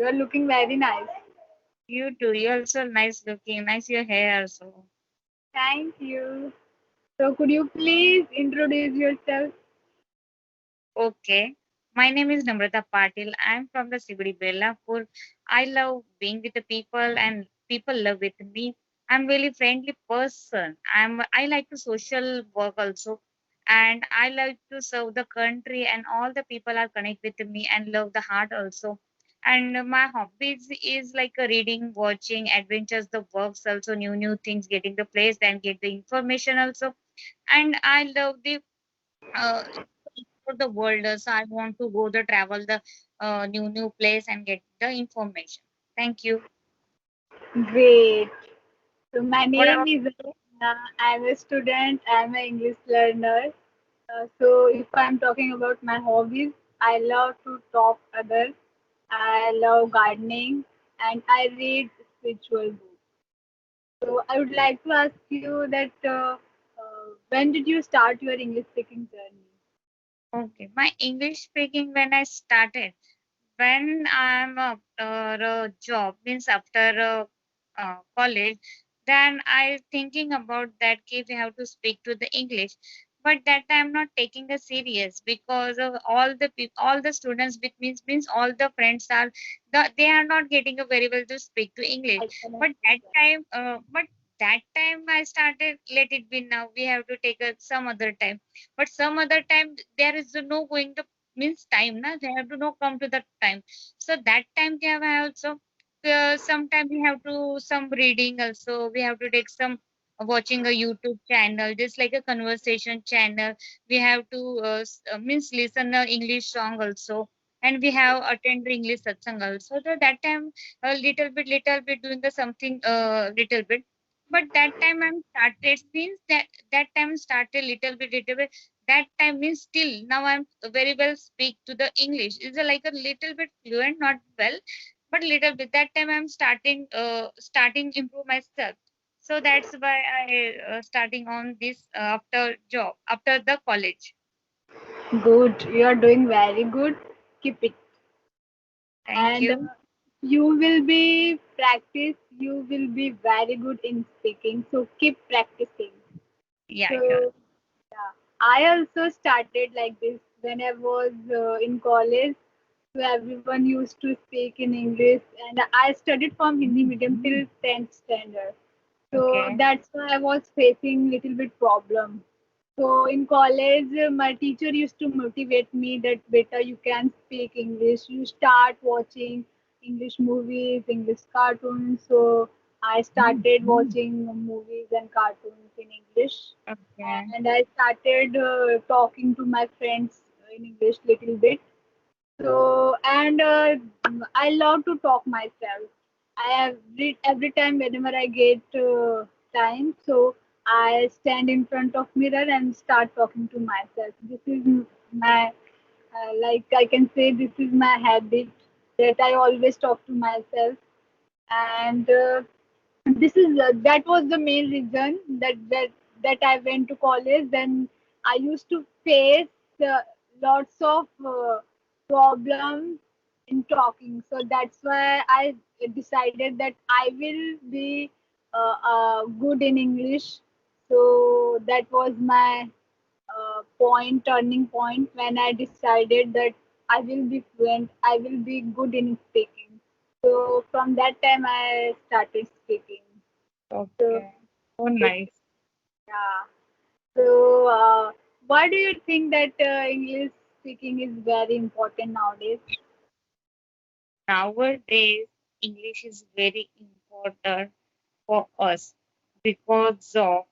are looking very nice. You too. You're also nice looking. Nice your hair also. Thank you. So, could you please introduce yourself? Okay. My name is Namrata Patil. I'm from the CBD Bellapur. I love being with the people and people love with me. I'm really friendly person. I like to social work also. And I like to serve the country and all the people are connect with me and love the heart also. And my hobbies is like reading, watching, adventures, the works also, new things, getting the place and get the information also. And I love the for the world. So I want to go the travel the new place and get the information. Thank you. Great. So, my What name about is you? Anna. I'm a student. I'm an English learner. So, if I'm talking about my hobbies, I love to talk others. I love gardening, and I read spiritual books. So, I would like to ask you that when did you start your English speaking journey? Okay, my English speaking when I started when I'm a job means after college, then I thinking about that if you have to speak to the English, but that time not taking a serious because of all the people, all the students with means all the friends are they are not getting a very well to speak to English. I can But that understand. time, that time I started. Let it be now. We have to take a some other time, but some other time there is no going to means time na they have to know come to that time, so that time we have also sometime we have to some reading also, we have to take some watching a YouTube channel just like a conversation channel, we have to means listen a English song also, and we have attend the English satsang also. So that time a little bit doing the something little bit, but that time I'm started means that time started little bit, that time means still now I'm very well speak to the English. It's like a little bit fluent, not well, but little bit. That time I'm starting improve myself. So that's why I starting on this after job after the college. Good. You are doing very good. Keep it. Thank And you. you will be practice. You will be very good in speaking. So keep practicing. Yeah, yeah. So yeah, I also started like this when I was in college. So everyone used to speak in English, and I studied from Hindi medium till 10th standard. So Okay. that's why I was facing little bit problem. So in college, my teacher used to motivate me that beta, you can speak English. You start watching English movies, English cartoons. So I started watching movies and cartoons in English, Okay. and I started talking to my friends in English little bit. So, and I love to talk myself. I have read every time whenever I get time. So I stand in front of mirror and start talking to myself. This is my like I can say this is my habit that I always talk to myself, and this is that was the main reason that I went to college. Then I used to face lots of problems in talking, so that's why I decided that I will be good in English. So that was my turning point when I decided that I will be fluent, I will be good in speaking. So from that time I started speaking. So Okay. Oh, this, nice. yeah. So why do you think that English speaking is very important nowadays? Nowadays, English is very important for us because of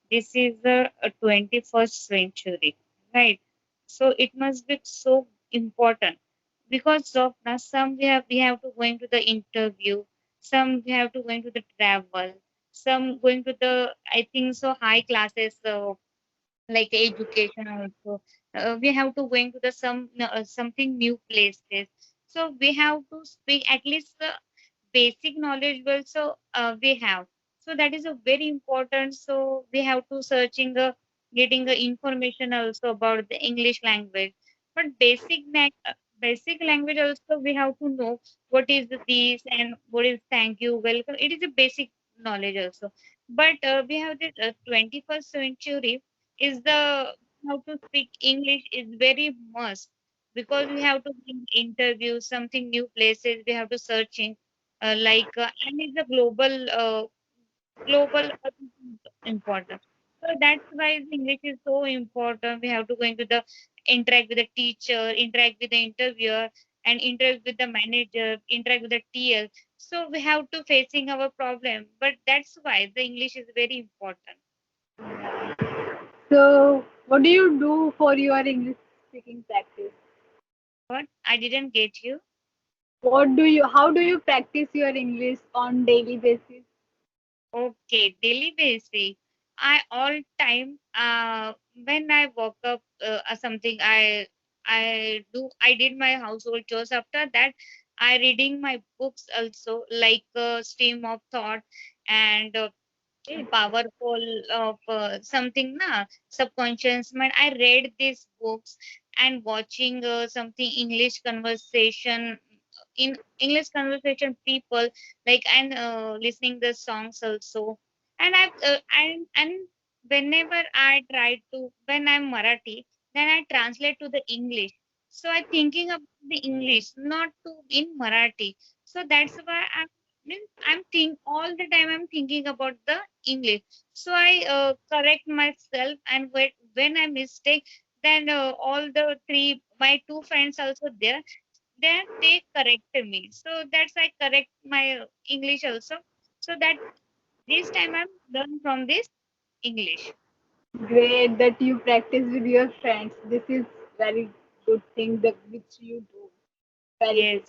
this is a 21st century, right? So it must be so important because of now some we have to going to the interview, some we have to going to the travel, some going to the I think so high classes like education also. We have to going to the something new places. So we have to speak at least basic knowledge also we have, so that is a very important, so we have to searching getting the information also about the English language, but basic language also we have to know what is this and what is thank you, welcome. It is a basic knowledge also. But we have this 21st century is the how to speak English is very must because we have to bring interviews, something new places we have to searching and it's a global important. So that's why English is so important. We have to go into the interact with the teacher, interact with the interviewer, and interact with the manager, interact with the TL. So we have to facing our problem. But that's why the English is very important. So, what do you do for your English speaking practice? But I didn't get you. How do you practice your English on daily basis? Okay, daily basis. I all time when I woke up something I did my household chores. After that, I reading my books also like Stream of Thought and Great. Powerful of something na subconscious mind. I read these books and watching something English conversation in English conversation people like and listening the songs also. And and whenever I try to when I'm Marathi, then I translate to the English. So I thinking about the English, not to in Marathi. So that's why I'm think all the time I'm thinking about the English. So I correct myself and when I mistake, then all the three my two friends also there then they correct me. So that's I correct my English also. So that this time I'm learn from this English. Great that you practice with your friends. This is very good thing that which you do. Very Yes, good.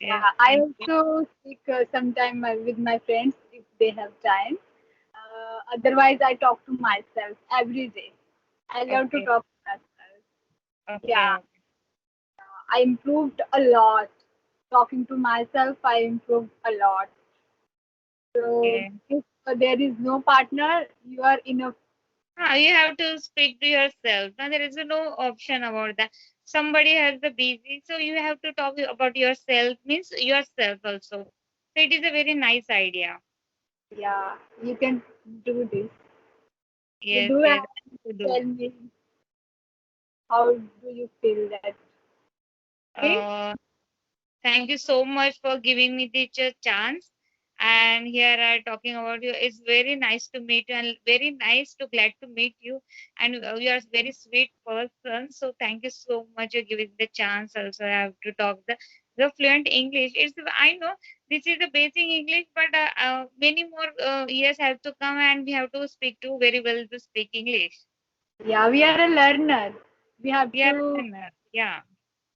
yes, Yeah, I thank you. also speak sometime with my friends if they have time. Otherwise, I talk to myself every day. I love to Okay, talk to myself. okay, Yeah, okay. I improved a lot. Talking to myself, I improved a lot. So Okay. if there is no partner, you are enough. Ah, you have to speak to yourself. Now there is no option about that. Somebody has the busy, so you have to talk about yourself, means yourself also. So it is a very nice idea. Yeah, you can do this. You Yes, do yes, and to do. tell me how do you feel that. Okay? Uh, Thank you so much for giving me the chance. And here I talking about you. It's very nice to meet you and very nice to glad to meet you. And you are a very sweet person. So thank you so much for giving the chance. Also, I have to talk the fluent English. It's I know this is the basic English, but many more years have to come and we have to speak to very well to speak English. Yeah, we are a learner. We have We are to yeah.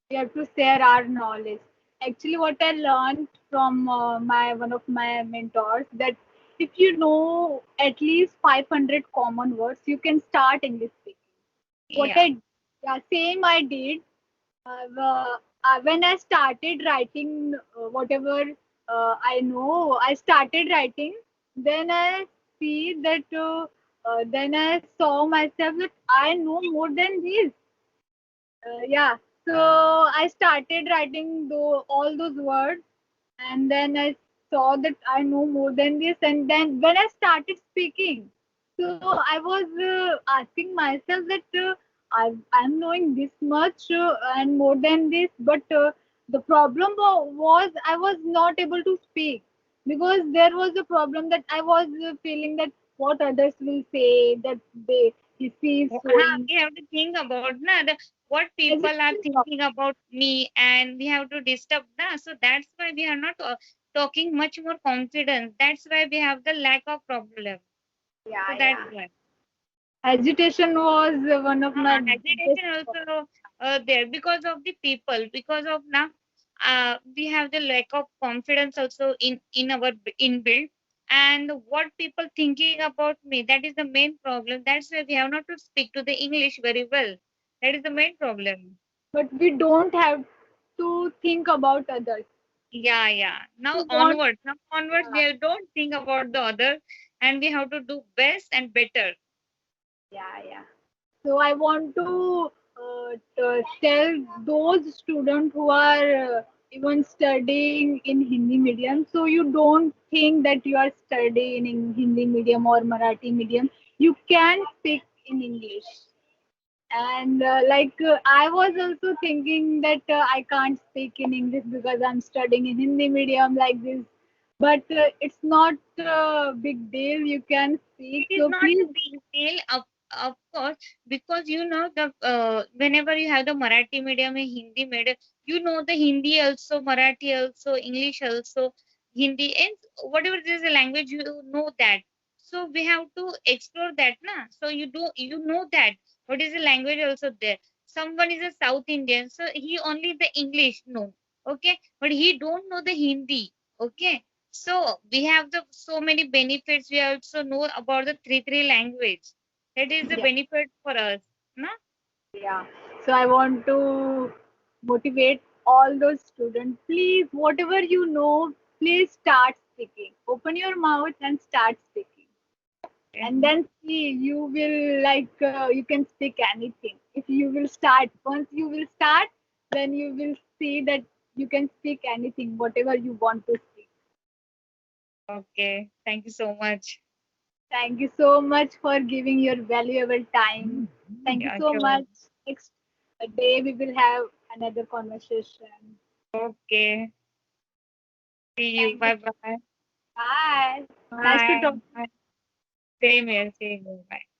we have to share our knowledge. Actually, what I learned from my one of my mentors that if you know at least 500 common words, you can start English speaking. What Yeah. I Yeah, same I did. When I started writing whatever I know, I started writing. Then I see that. Then I saw myself that I know more than this. Yeah. So I started writing all those words, and then I saw that I know more than this. And then when I started speaking, so I was asking myself that I'm knowing this much and more than this, but the problem was I was not able to speak because there was a problem that I was feeling that what others will say that they if he is showing We have to think about na, what people are hesitation problem. thinking about me and we have to disturb na. So that's why we are not talking much more confidence. That's why we have the lack of problem. So Yeah, that's yeah. why. Agitation was one of my biggest Hesitation also there because of the people, because of now we have the lack of confidence also in our inbuilt and what people thinking about me, that is the main problem. That's why we have not to speak to the English very well. That is the main problem. but we don't have to think about others. Yeah. We Now want, onwards we don't think about the other and we have to do best and better. yeah, yeah. So I want to to tell those students who are even studying in Hindi medium. So you don't think that you are studying in Hindi medium or Marathi medium. You can speak in English. And I was also thinking that I can't speak in English because I'm studying in Hindi medium like this. But it's not a big deal. You can It speak. is So not a please, big deal, of course, because you know the whenever you have the Marathi medium and Hindi medium, you know the Hindi also, Marathi also, English also, Hindi, and whatever is the language, you know that. So we have to explore that, na. So you know that what is the language also there. Someone is a South Indian, so he only the English know, okay, but he don't know the Hindi, okay. So we have the so many benefits. We also know about the three language. That is the yeah. benefit for us. No? Yeah. So I want to motivate all those students. Please, whatever you know, please start speaking. Open your mouth and start speaking. Okay. And then see, you will you can speak anything. If you will start, once you will start, then you will see that you can speak anything, whatever you want to speak. Okay. Thank you so much. Thank you so much for giving your valuable time. Thank you Yeah, so sure. much. Next day we will have another conversation. Okay. See you. Thank you. Bye bye. Bye. Nice to talk. Bye. Bye. Same here. Same here. Bye.